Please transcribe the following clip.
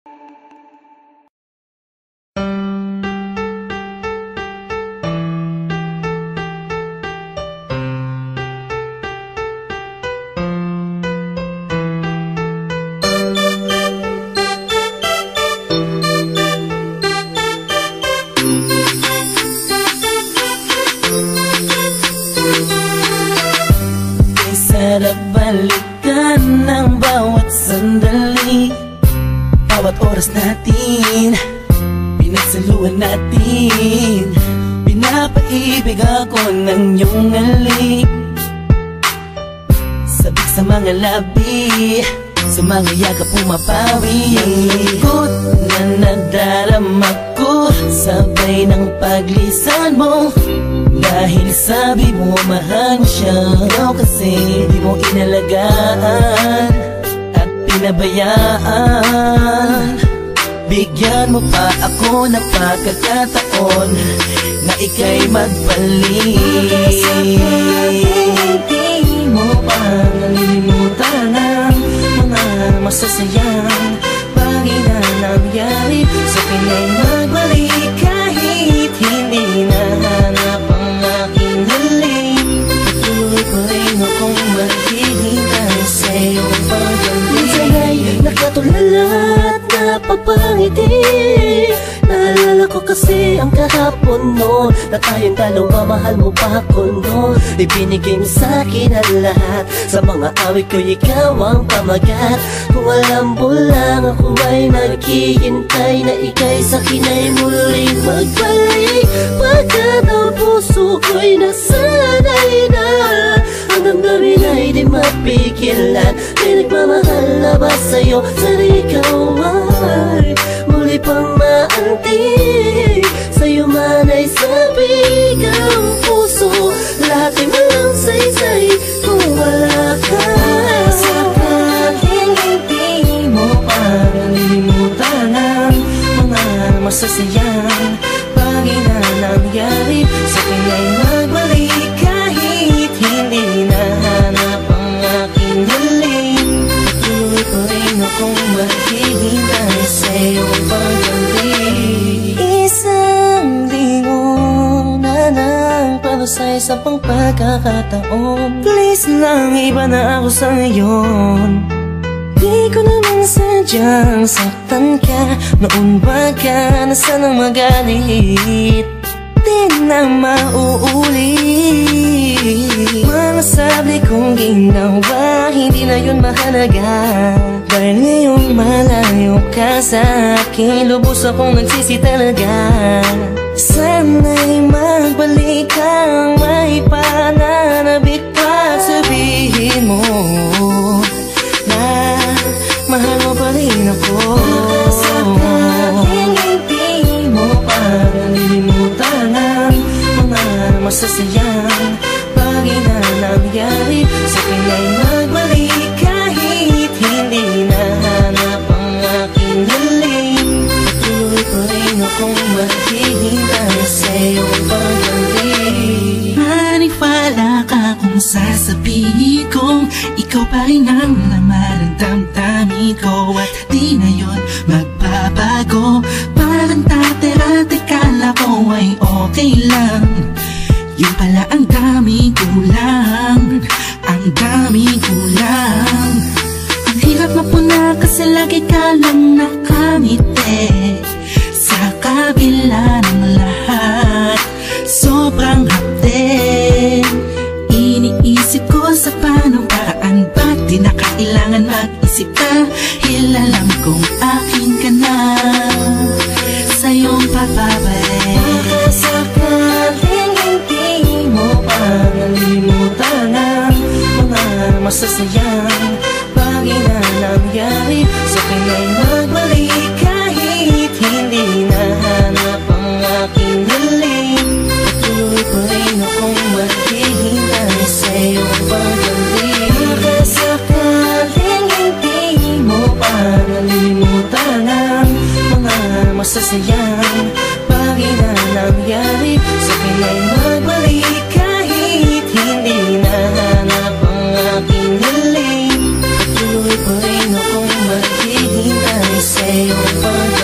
Sarap balikan ng bawat sandali, bawat oras natin, pinagsaluhan natin. Pinapaibig ako ng iyong halik, sabik sa mga labi, sa mga yakap pumapawi. Ang lungkot na nadarama ko, sabay ng paglisan mo. Dahil sabi mo mahal mo siya, ikaw kasi di mo inalagaan at pinabayaan. Bigyan mo pa ako ng pagkakataon na ika'y magbalik. Hindi mo pa nalilimutan ang mga masasayang bagay na nangyari. Sa pinay magbalik kahit hindi nahanap ang aking halik. Patuloy pa rin akong maghihintay sa iyong pagbalik. Minsan ay nakatulala at napapangiti. Naalala ko kasi ang kahapon noon, na tayong dalawa, mahal mo pa ako noon. Ibinigay mo sa'kin ang lahat, sa mga awit ko ikaw ang pamagat. Kung alam mo lang ako ay naghihintay na ika'y sa'kin ay muling magbalik. Pagkat ang puso ko'y nasanay na, ang damdamin ay di mapigilan. May nagmamahal na ba sa'yo? Sana ikaw ay muli pang maantig, sa'yo man ay sabik ang puso. Lahat ay walang saysay kung wala ka. Sakaling hindi mo pa nalilimutan ang mga masasayang bagay na nangyari. Sa akin ay magbalik kahit hindi nahanap ang aking halik. Patuloy pa rin akong maghihintay sa iyong pagbalik. Isang linggo na nagpalo sa isang pang pagkakataon. Please lang, iba na ako sa ngayon. Di ko naman sadyang saktan ka, noon ba ka na sanang magalit? Di na mauulit. Mga sabi kong ginawa, hindi na yun mahalaga. Dahil ngayong malayo ka sa akin, lubos akong nagsisi talaga. Sana'y magbalik kang may pananabik pa. Sabihin mo na mahal mo pa rin ako. Sakaling hindi mo pa nalilimutan ang mga masasayang bagay na nangyari. Sa akin ay magbalik kahit hindi nahanap ang aking halik. Patuloy pa rin akong maghihintay sa iyong pagbalik. Maniwala ka kung sasabihin kong ikaw pa rin ang laman ng damdamin ko, at di na yun magbabago. Parang dati-dati kala ko ay okay lang, yun pala ang daming kulang, ang daming kulang. Ang hirap mapuna kasi lagi ka lang nakangiti. Sa kabila ng lahat, sobrang hapde. Iniisip ko sa paanong paraan, ba't di na kailangan mag-isa. pag